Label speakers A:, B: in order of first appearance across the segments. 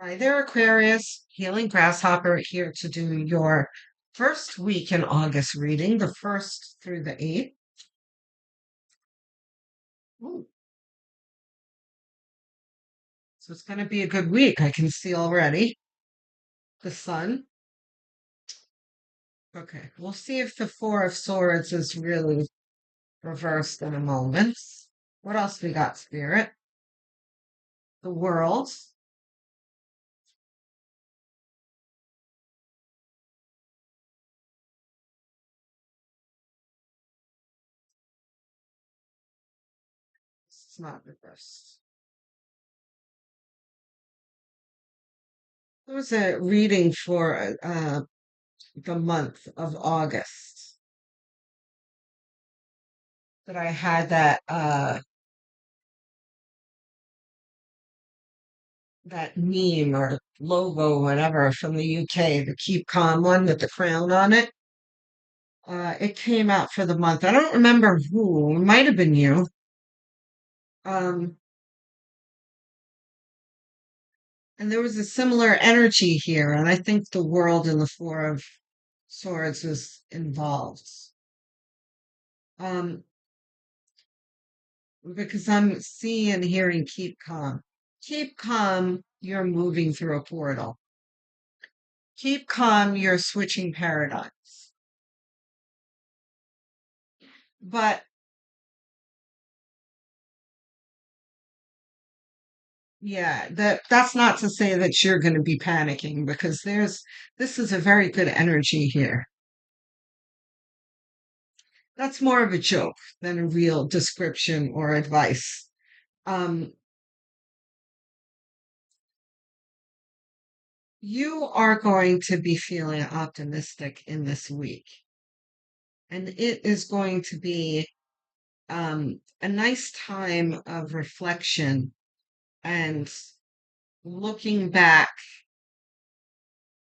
A: Hi there, Aquarius. Healing Grasshopper here to do your first week in August reading, the 1st through the 8th. Ooh, so it's going to be a good week. I can see already the sun. Okay, we'll see if the Four of Swords is really reversed in a moment. What else we got, Spirit? The World. It's not reversed. There was a reading for the month of August that I had that meme or logo, whatever, from the UK, the Keep Calm one with the crown on it. It came out for the month. I don't remember who. It might have been you. Um, and there was a similar energy here, and I think the world in the Four of Swords was involved. Um, because I'm seeing and hearing keep calm. Keep calm, you're moving through a portal. Keep calm, you're switching paradigms. But yeah, that's not to say that you're going to be panicking because this is a very good energy here. That's more of a joke than a real description or advice. Um, you are going to be feeling optimistic in this week, and it is going to be a nice time of reflection and looking back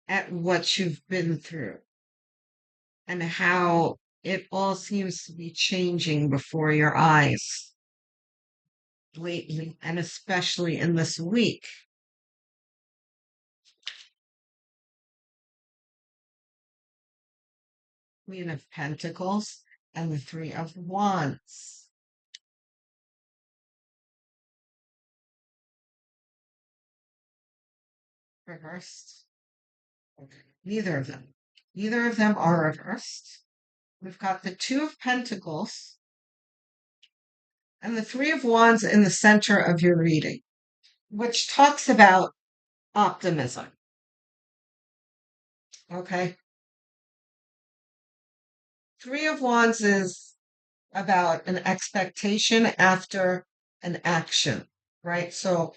A: at what you've been through and how it all seems to be changing before your eyes lately, and especially in this week. Queen of Pentacles and the Three of Wands. Reversed. Okay. Neither of them. Neither of them are reversed. We've got the Two of Pentacles and the Three of Wands in the center of your reading, which talks about optimism. Okay. Three of Wands is about an expectation after an action, right? So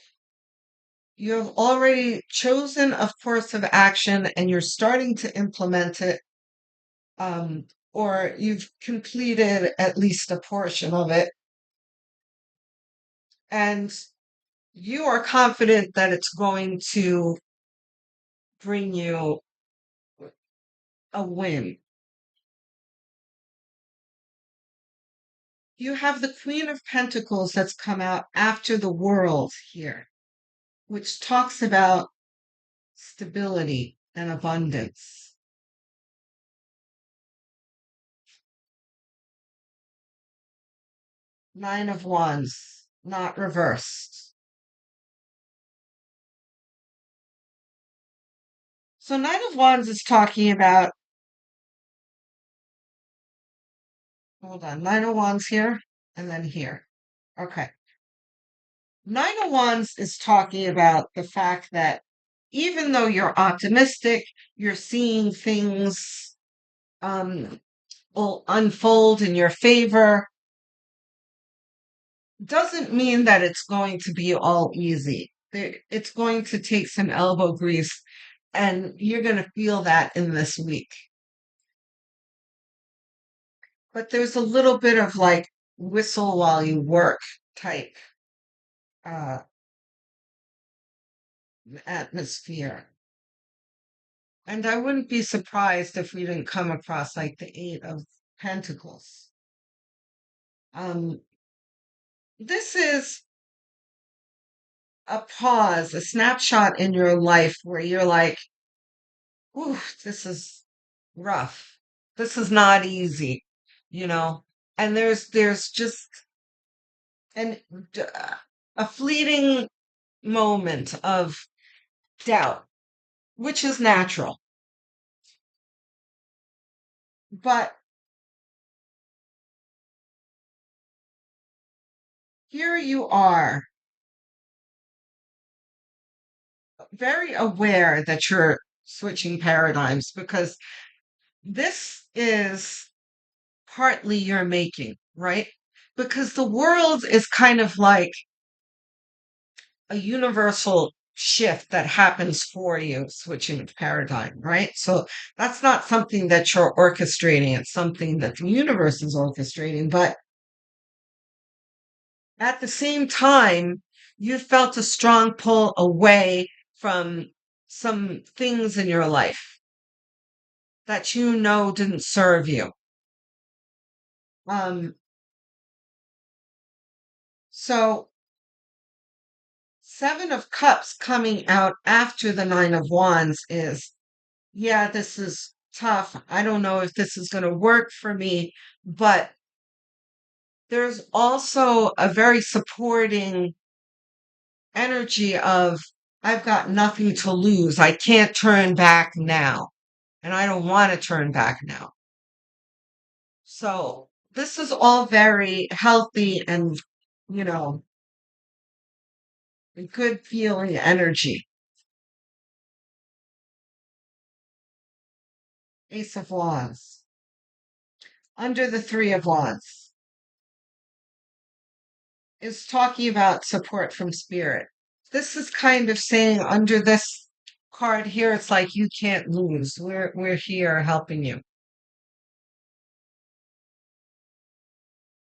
A: you have already chosen a course of action and you're starting to implement it, um, or you've completed at least a portion of it, and you are confident that it's going to bring you a win. You have the Queen of Pentacles that's come out after the World here, which talks about stability and abundance. Nine of Wands, not reversed. So Nine of Wands is talking about, hold on, Nine of Wands here and then here. Okay. Nine of Wands is talking about the fact that even though you're optimistic, you're seeing things will unfold in your favor, doesn't mean that it's going to be all easy. It's going to take some elbow grease, and you're going to feel that in this week. But there's a little bit of like whistle while you work type uh, atmosphere. And I wouldn't be surprised if we didn't come across like the Eight of Pentacles. Um, this is a pause, a snapshot in your life where you're like, "Ooh, this is rough. This is not easy," you know. And there's just an d- a fleeting moment of doubt, which is natural. But here you are, very aware that you're switching paradigms because this is partly your making, right? Because the world is kind of like a universal shift that happens for you, switching paradigm, right? So that's not something that you're orchestrating, it's something that the universe is orchestrating. But at the same time, you felt a strong pull away from some things in your life that you know didn't serve you. Um, so Seven of Cups coming out after the Nine of Wands is, yeah, this is tough. I don't know if this is going to work for me, but there's also a very supporting energy of, I've got nothing to lose. I can't turn back now, and I don't want to turn back now. So this is all very healthy and, you know, a good feeling energy. Ace of Wands. Under the Three of Wands is talking about support from spirit. This is kind of saying under this card here, it's like you can't lose. We're here helping you.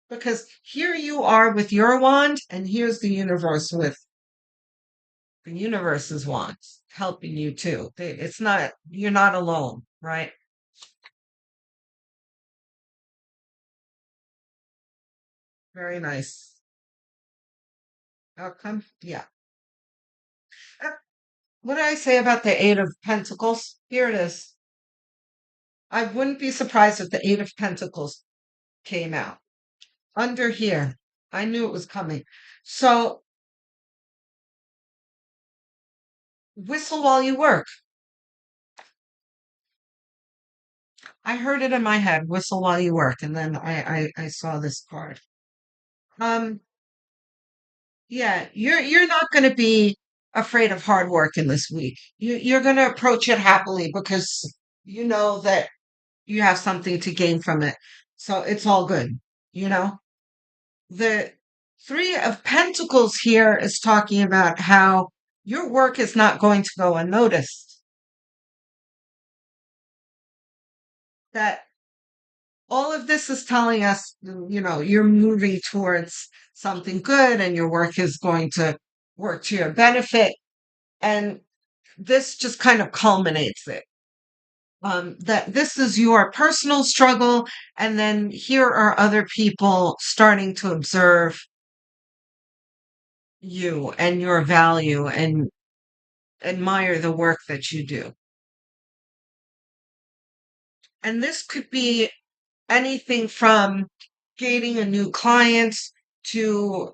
A: Because here you are with your wand, and here's the universe with the universe's wand helping you too. It's not, you're not alone, right? Very nice outcome. Yeah. Uh, What did I say about the Eight of Pentacles? Here it is. I wouldn't be surprised if the Eight of Pentacles came out under here. I knew it was coming. So whistle while you work. I heard it in my head, whistle while you work, and then I saw this card. Um, yeah, you're not going to be afraid of hard work in this week. You're going to approach it happily because you know that you have something to gain from it. So it's all good, you know? The Three of Pentacles here is talking about how your work is not going to go unnoticed. That all of this is telling us, you know, you're moving towards something good and your work is going to work to your benefit. And this just kind of culminates it. That this is your personal struggle, and then here are other people starting to observe you and your value and admire the work that you do. And this could be anything from gaining a new client to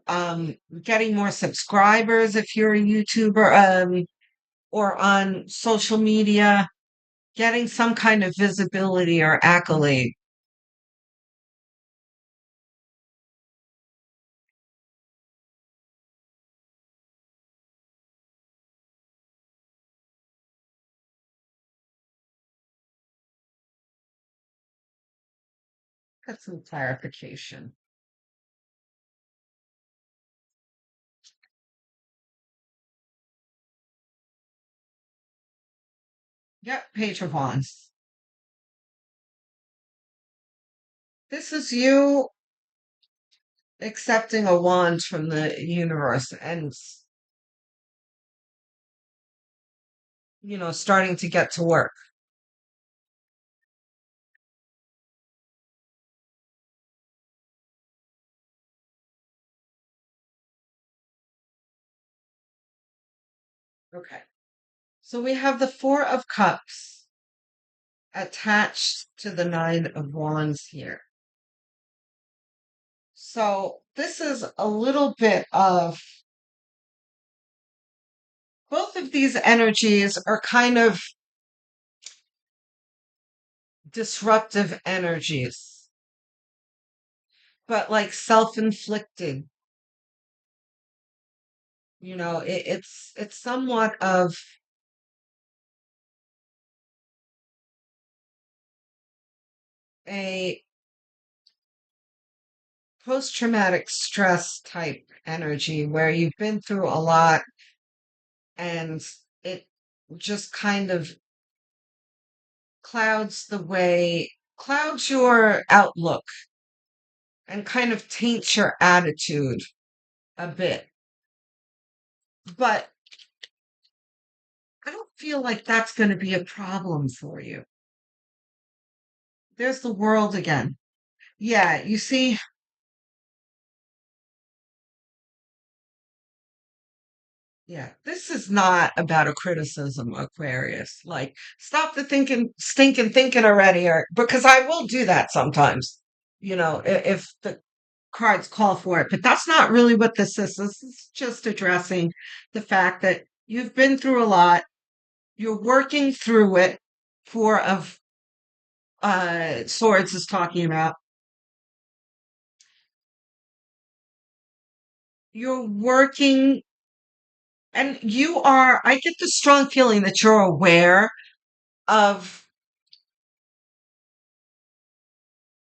A: getting more subscribers if you're a YouTuber, or on social media, getting some kind of visibility or accolade. That's some clarification. Yep, Page of Wands. This is you accepting a wand from the universe and, you know, starting to get to work. Okay. So we have the Four of Cups attached to the Nine of Wands here. So this is a little bit of both of these energies are kind of disruptive energies, but like self-inflicted. It's somewhat of a post-traumatic stress type energy where you've been through a lot and it just kind of clouds your outlook and kind of taints your attitude a bit. But I don't feel like that's going to be a problem for you. There's the world again. Yeah, you see, yeah, this is not about a criticism, Aquarius. Like, stop the stinking thinking already, or because I will do that sometimes, if the cards call for it. But that's not really what this is. This is just addressing the fact that you've been through a lot. You're working through it. Four of Swords is talking about. You're working, and I get the strong feeling that you're aware of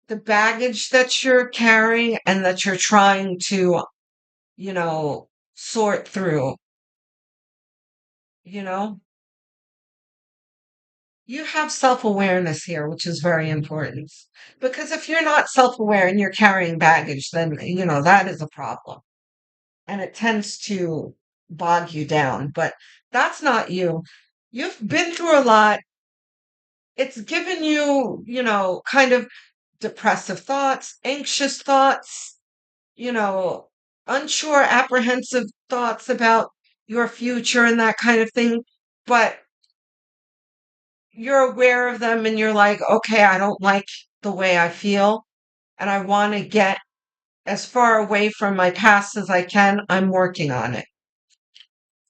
A: the baggage that you're carrying and that you're trying to, you know, sort through, you know? You have self-awareness here, which is very important. Because if you're not self-aware and you're carrying baggage, then, that is a problem. And it tends to bog you down. But that's not you. You've been through a lot. It's given you, kind of depressive thoughts, anxious thoughts, you know, unsure, apprehensive thoughts about your future and that kind of thing. But you're aware of them and you're like, okay, I don't like the way I feel and I want to get as far away from my past as I can. I'm working on it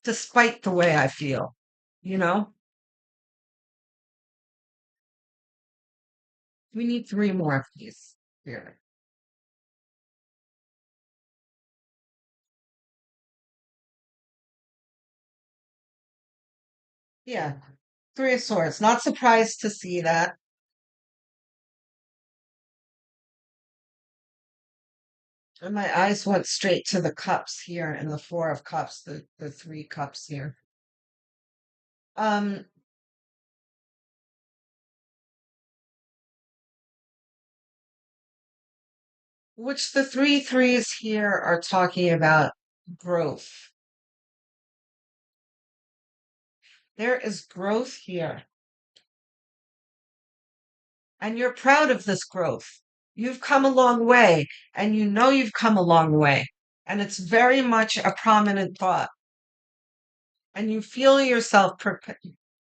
A: despite the way I feel, you know? We need three more of these here. Yeah, Three of Swords. Not surprised to see that. And my eyes went straight to the cups here and the Four of Cups, the three cups here. Um, which the three threes here are talking about growth. There is growth here, and you're proud of this growth. You've come a long way, and you know you've come a long way, and it's very much a prominent thought, and you feel yourself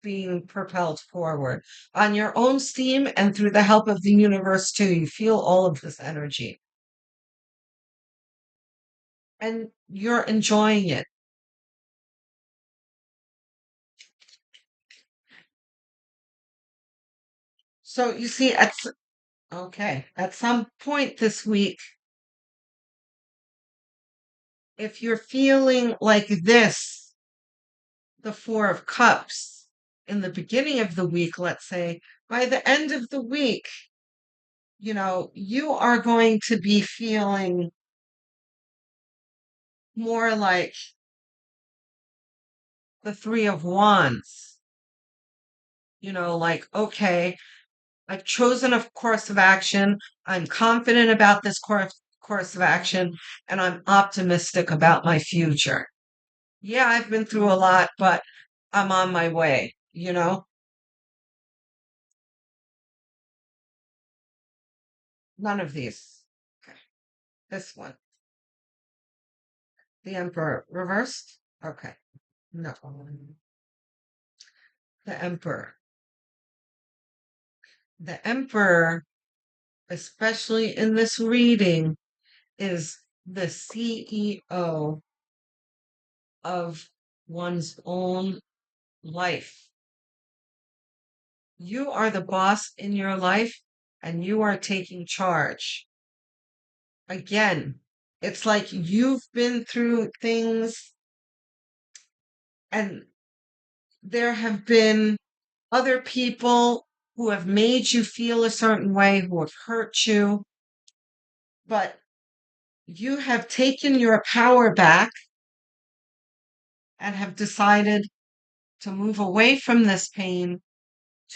A: being propelled forward on your own steam and through the help of the universe too. You feel all of this energy, and you're enjoying it. So you see, at some point this week, if you're feeling like this, the Four of Cups, in the beginning of the week, let's say, by the end of the week, you are going to be feeling more like the Three of Wands, like, okay, I've chosen a course of action. I'm confident about this course of action, and I'm optimistic about my future. Yeah, I've been through a lot, but I'm on my way. None of these. Okay. This one. The Emperor reversed. Okay. No, the Emperor. The Emperor, especially in this reading, is the CEO of one's own life. You are the boss in your life and you are taking charge. Again, it's like you've been through things and there have been other people who have made you feel a certain way, who have hurt you, but you have taken your power back and have decided to move away from this pain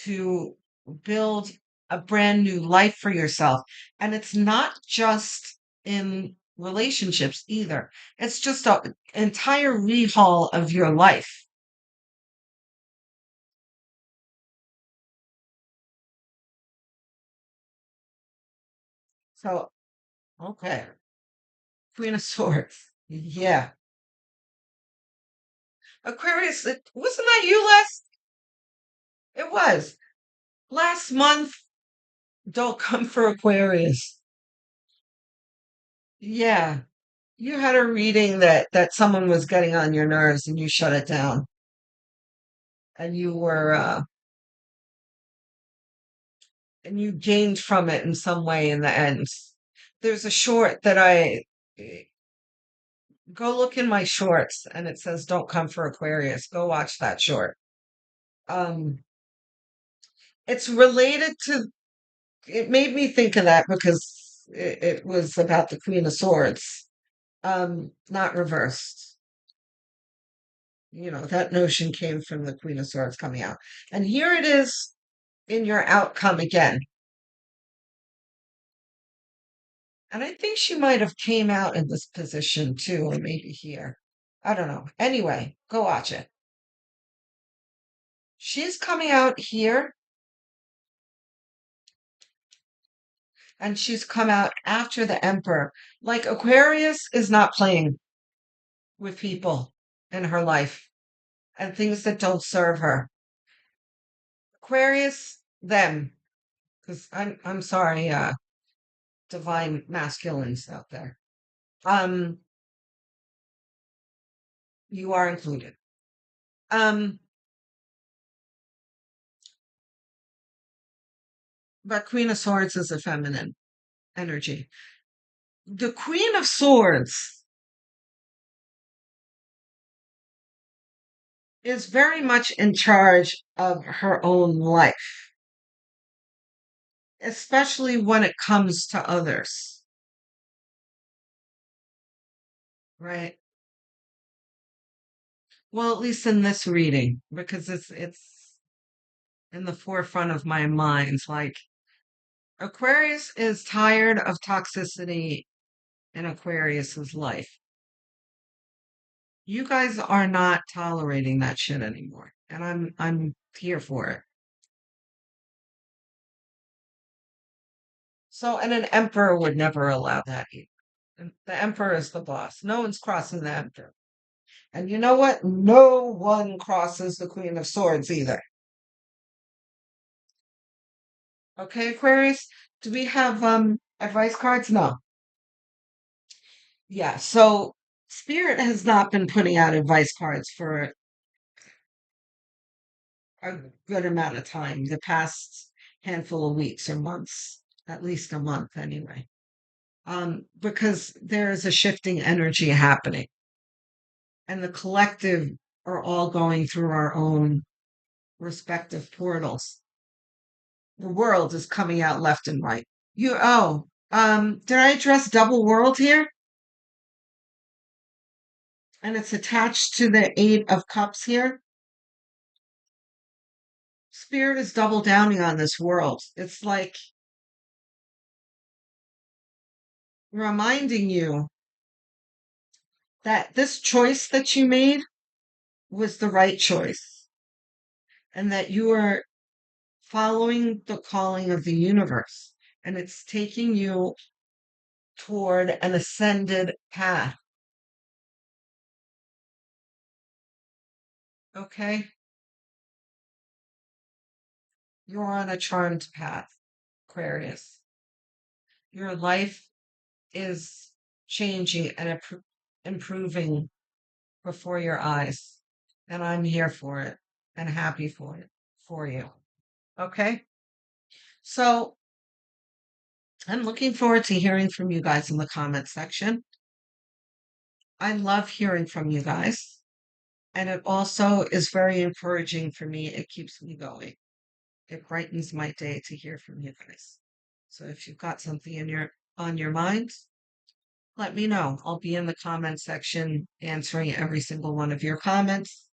A: to build a brand new life for yourself. And it's not just in relationships either. It's just an entire rehaul of your life. So, okay. Queen of Swords. Yeah. Aquarius, wasn't that you last? It was. Last month, don't come for Aquarius. Yeah. You had a reading that someone was getting on your nerves and you shut it down. And you gained from it in some way in the end. There's a short that I go look in my shorts and it says don't come for Aquarius. Go watch that short. Um it's related to it made me think of that because it was about the Queen of Swords. Not reversed. That notion came from the Queen of Swords coming out. And here it is in your outcome again. And I think she might have came out in this position too, or maybe here. I don't know. Anyway, go watch it. She's coming out here and she's come out after the Emperor. Like Aquarius is not playing with people in her life and things that don't serve her. Aquarius, them. Because I'm sorry, divine masculines out there. Um, you are included. Um, but Queen of Swords is a feminine energy. The Queen of Swords is very much in charge of her own life, especially when it comes to others, right? Well, at least in this reading, because it's in the forefront of my mind. Like Aquarius is tired of toxicity in Aquarius's life. You guys are not tolerating that shit anymore, and I'm here for it. So, and an emperor would never allow that either. And the emperor is the boss. No one's crossing the emperor. And you know what? No one crosses the Queen of Swords either. Okay, Aquarius? Do we have advice cards? No. Yeah, so Spirit has not been putting out advice cards for a good amount of time, the past handful of weeks or months, at least a month anyway. Because there is a shifting energy happening, and the collective are all going through our own respective portals. The world is coming out left and right. Did I address double world here? And it's attached to the Eight of Cups here. Spirit is double downing on this world. It's like reminding you that this choice that you made was the right choice and that you are following the calling of the universe and it's taking you toward an ascended path. Okay? You're on a charmed path, Aquarius. Your life is changing and improving before your eyes. And I'm here for it and happy for it for you. Okay? So I'm looking forward to hearing from you guys in the comment section. I love hearing from you guys. And it also is very encouraging for me. It keeps me going. It brightens my day to hear from you guys. So if you've got something on your mind, let me know. I'll be in the comment section answering every single one of your comments.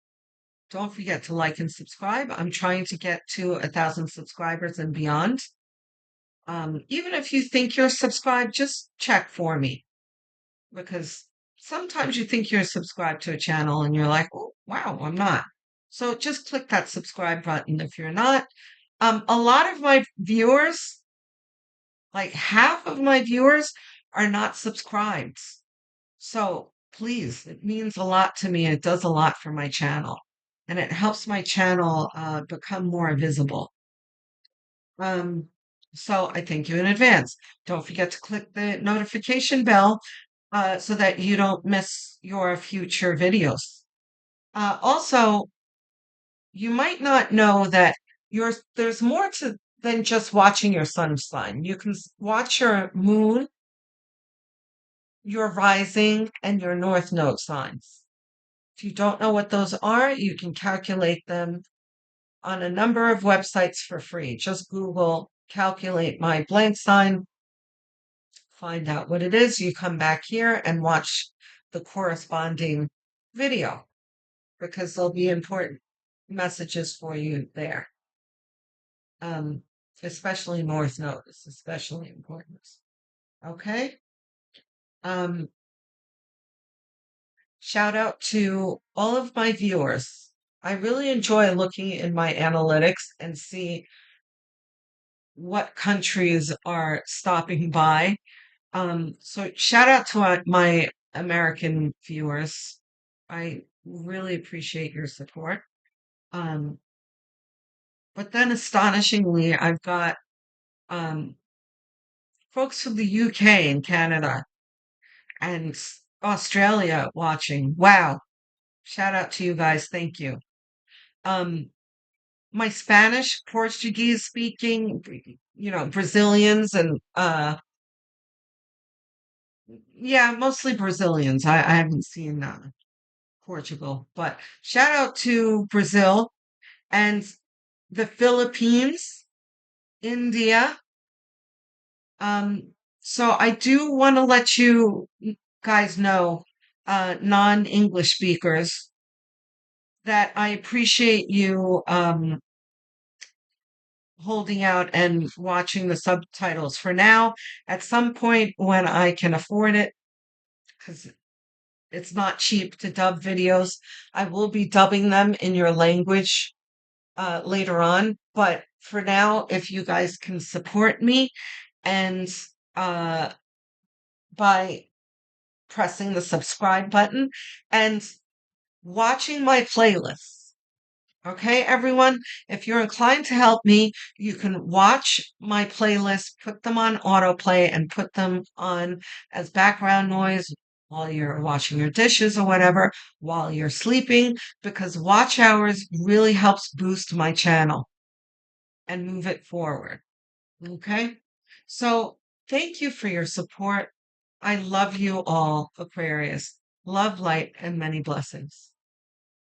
A: Don't forget to like and subscribe. I'm trying to get to 1,000 subscribers and beyond. Even if you think you're subscribed, just check for me because sometimes you think you're subscribed to a channel and you're like, oh, wow, I'm not. So just click that subscribe button if you're not. A lot of my viewers, like half of my viewers, are not subscribed. So please, it means a lot to me. It does a lot for my channel and it helps my channel become more visible. Um, so I thank you in advance. Don't forget to click the notification bell so that you don't miss your future videos. Also, you might not know that there's more to than just watching your sun sign. You can watch your moon, your rising, and your north node signs. If you don't know what those are, you can calculate them on a number of websites for free. Just Google calculate my blank sign, find out what it is. You come back here and watch the corresponding video because there'll be important messages for you there. Um, especially North Node is especially important. Okay. Um, Shout out to all of my viewers. I really enjoy looking in my analytics and see what countries are stopping by. So shout out to my American viewers. I really appreciate your support. Um, but then astonishingly, I've got um, folks from the UK and Canada and Australia watching. Wow. Shout out to you guys. Thank you. Um, my Spanish, Portuguese speaking, Brazilians and yeah, mostly Brazilians. I haven't seen Portugal, but shout out to Brazil and the Philippines, India. So I do want to let you guys know, non-English speakers, that I appreciate you holding out and watching the subtitles for now. At some point when I can afford it, because it's not cheap to dub videos, I will be dubbing them in your language later on. But for now, if you guys can support me and uh, by pressing the subscribe button and watching my playlists. Okay, everyone, if you're inclined to help me, you can watch my playlist, put them on autoplay, and put them on as background noise while you're washing your dishes or whatever, while you're sleeping, because watch hours really helps boost my channel and move it forward. Okay, so thank you for your support. I love you all, Aquarius. Love, light, and many blessings.